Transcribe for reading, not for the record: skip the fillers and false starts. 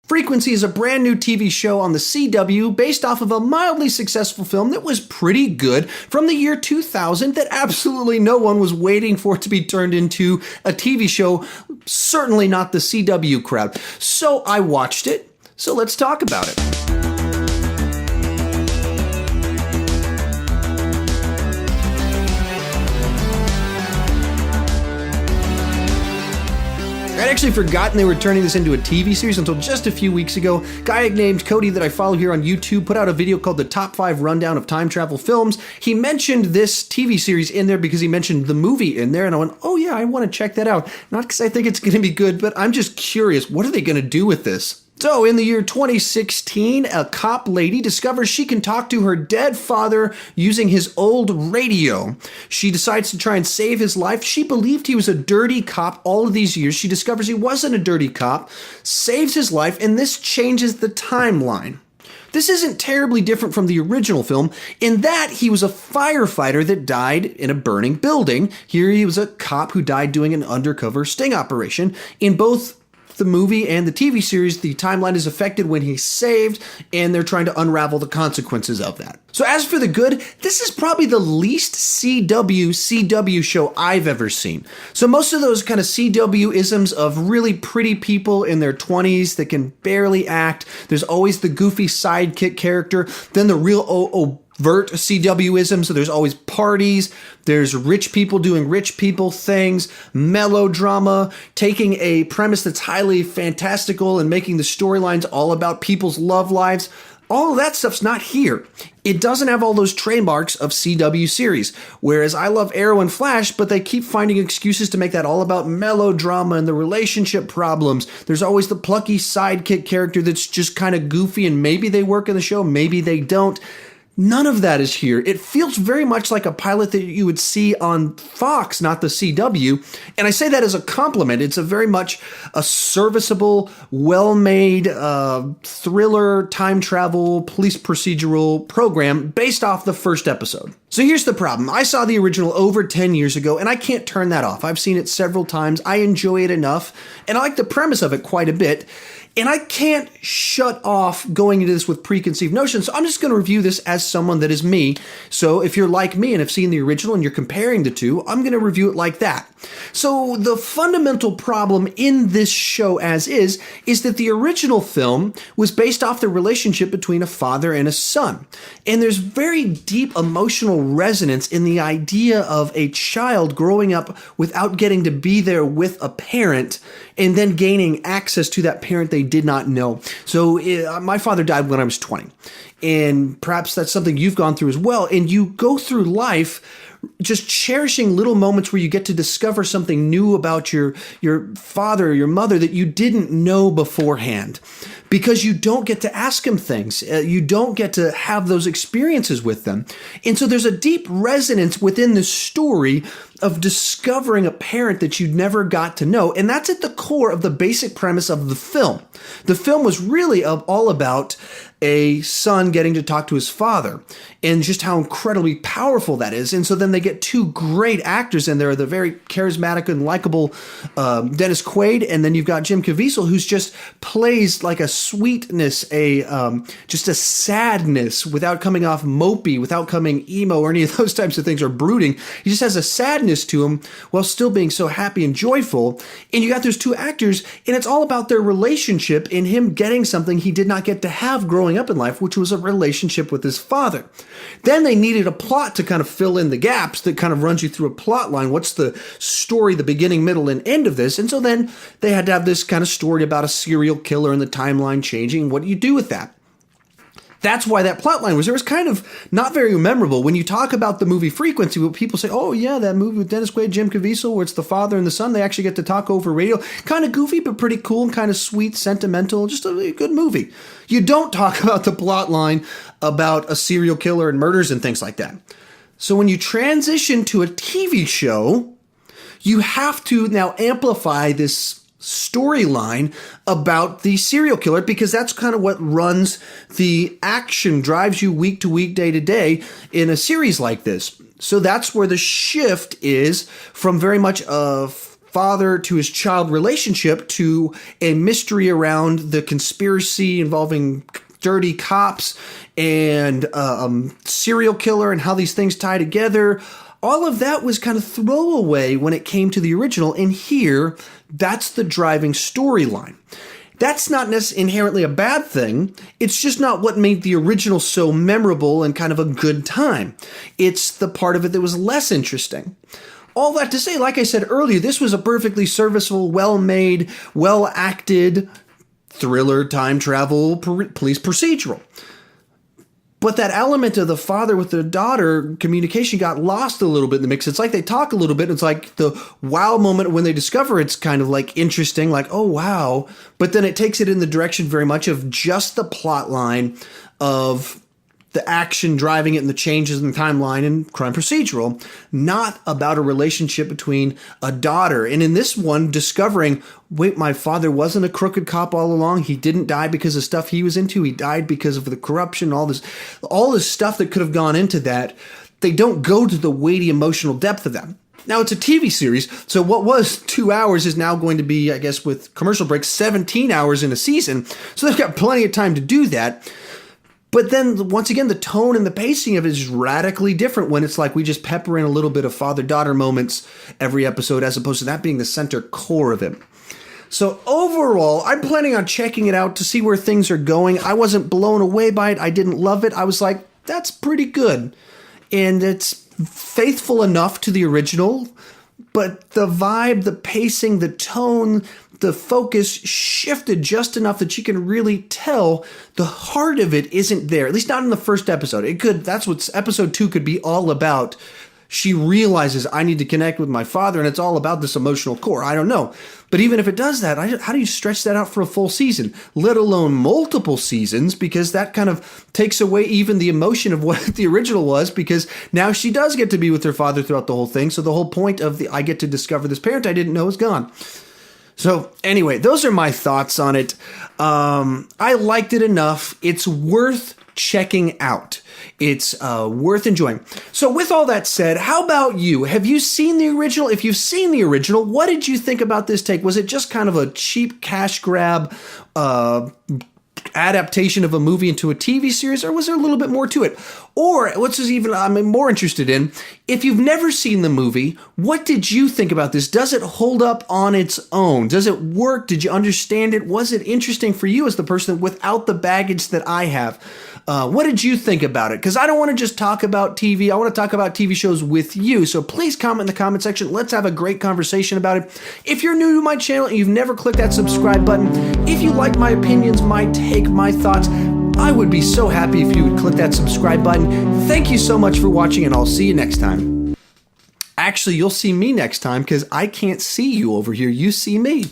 Frequency is a brand new TV show on the CW based off of a mildly successful film that was pretty good from the year 2000 that absolutely no one was waiting for it to be turned into a TV show, certainly not the CW crowd. So I watched it, so let's talk about it. I'd actually forgotten they were turning this into a TV series until just a few weeks ago. A guy named Cody that I follow here on YouTube put out a video called the Top 5 Rundown of Time Travel Films. He mentioned this TV series in there because he mentioned the movie in there, and I went, oh yeah, I want to check that out. Not because I think it's going to be good, but I'm just curious, what are they going to do with this? So, in the year 2016, a cop lady discovers she can talk to her dead father using his old radio. She decides to try and save his life. She believed he was a dirty cop all of these years. She discovers he wasn't a dirty cop, saves his life, and this changes the timeline. This isn't terribly different from the original film in that he was a firefighter that died in a burning building. Here he was a cop who died doing an undercover sting operation. In both the movie and the TV series, the timeline is affected when he's saved, and they're trying to unravel the consequences of that. So as for the good, this is probably the least CW show I've ever seen. So most of those kind of CW-isms of really pretty people in their 20s that can barely act, there's always the goofy sidekick character, then the real overt CW-ism, so there's always parties, there's rich people doing rich people things, melodrama, taking a premise that's highly fantastical and making the storylines all about people's love lives. All of that stuff's not here. It doesn't have all those trademarks of CW series, whereas I love Arrow and Flash, but they keep finding excuses to make that all about melodrama and the relationship problems. There's always the plucky sidekick character that's just kind of goofy, and maybe they work in the show, maybe they don't. None of that is here. It feels very much like a pilot that you would see on Fox, not the CW. And I say that as a compliment. It's a very much a serviceable, well-made thriller, time travel, police procedural program based off the first episode. So here's the problem. I saw the original over 10 years ago, and I can't turn that off. I've seen it several times. I enjoy it enough, and I like the premise of it quite a bit. And I can't shut off going into this with preconceived notions, so I'm just going to review this as someone that is me. So if you're like me and have seen the original and you're comparing the two, I'm going to review it like that. So the fundamental problem in this show as is that the original film was based off the relationship between a father and a son. And there's very deep emotional resonance in the idea of a child growing up without getting to be there with a parent and then gaining access to that parent they did not know. So my father died when I was 20. And perhaps that's something you've gone through as well. And you go through life just cherishing little moments where you get to discover something new about your father or your mother that you didn't know beforehand, because you don't get to ask them things. You don't get to have those experiences with them. And so there's a deep resonance within the story of discovering a parent that you'd never got to know. And that's at the core of the basic premise of the film. The film was really all about a son getting to talk to his father and just how incredibly powerful that is. And so then they get two great actors in there, the very charismatic and likable Dennis Quaid, and then you've got Jim Cavizel, who's just plays like a sweetness, just a sadness without coming off mopey, without coming emo or any of those types of things or brooding. He just has a sadness to him while still being so happy and joyful. And you got those two actors, and it's all about their relationship and him getting something he did not get to have growing up in life, which was a relationship with his father. Then they needed a plot to kind of fill in the gaps that kind of runs you through a plot line. What's the story, the beginning, middle, and end of this? And so then they had to have this kind of story about a serial killer and the timeline changing. What do you do with that? That's why that plotline was there. Was kind of not very memorable. When you talk about the movie Frequency, what people say, oh yeah, that movie with Dennis Quaid, Jim Cavizel, where it's the father and the son, they actually get to talk over radio. Kind of goofy, but pretty cool and kind of sweet, sentimental, just a really good movie. You don't talk about the plotline about a serial killer and murders and things like that. So when you transition to a TV show, you have to now amplify this storyline about the serial killer, because that's kind of what runs the action, drives you week to week, day to day in a series like this. So that's where the shift is from very much a father to his child relationship to a mystery around the conspiracy involving dirty cops and serial killer and how these things tie together. All of that was kind of throwaway when it came to the original. And here, that's the driving storyline. That's not inherently a bad thing. It's just not what made the original so memorable and kind of a good time. It's the part of it that was less interesting. All that to say, like I said earlier, this was a perfectly serviceable, well-made, well-acted thriller, time travel, police procedural. But that element of the father with the daughter communication got lost a little bit in the mix. It's like they talk a little bit. And it's like the wow moment when they discover it's kind of like interesting, like, oh, wow. But then it takes it in the direction very much of just the plot line of the action driving it and the changes in the timeline and crime procedural, not about a relationship between a daughter. And in this one, discovering, wait, my father wasn't a crooked cop all along. He didn't die because of stuff he was into. He died because of the corruption, all this stuff that could have gone into that. They don't go to the weighty emotional depth of them. Now, it's a TV series, so what was 2 hours is now going to be, I guess, with commercial breaks, 17 hours in a season. So they've got plenty of time to do that. But then, once again, the tone and the pacing of it is radically different when it's like we just pepper in a little bit of father-daughter moments every episode as opposed to that being the center core of it. So overall, I'm planning on checking it out to see where things are going. I wasn't blown away by it. I didn't love it. I was like, that's pretty good. And it's faithful enough to the original, but the vibe, the pacing, the tone, the focus shifted just enough that you can really tell the heart of it isn't there, at least not in the first episode. That's what episode 2 could be all about. She realizes I need to connect with my father, and it's all about this emotional core. I don't know. But even if it does that, how do you stretch that out for a full season, let alone multiple seasons? Because that kind of takes away even the emotion of what the original was, because now she does get to be with her father throughout the whole thing. So the whole point of I get to discover this parent I didn't know is gone. So anyway, those are my thoughts on it. I liked it enough. It's worth checking out. It's worth enjoying. So with all that said, how about you? Have you seen the original? If you've seen the original, what did you think about this take? Was it just kind of a cheap cash grab adaptation of a movie into a TV series, or was there a little bit more to it? Or what's even I'm more interested in, if you've never seen the movie, what did you think about this? Does it hold up on its own? Does it work? Did you understand it? Was it interesting for you as the person without the baggage that I have? What did you think about it? Because I don't want to just talk about TV. I want to talk about TV shows with you. So please comment in the comment section. Let's have a great conversation about it. If you're new to my channel and you've never clicked that subscribe button, if you like my opinions, my take, my thoughts, I would be so happy if you would click that subscribe button. Thank you so much for watching, and I'll see you next time. Actually, you'll see me next time because I can't see you over here. You see me.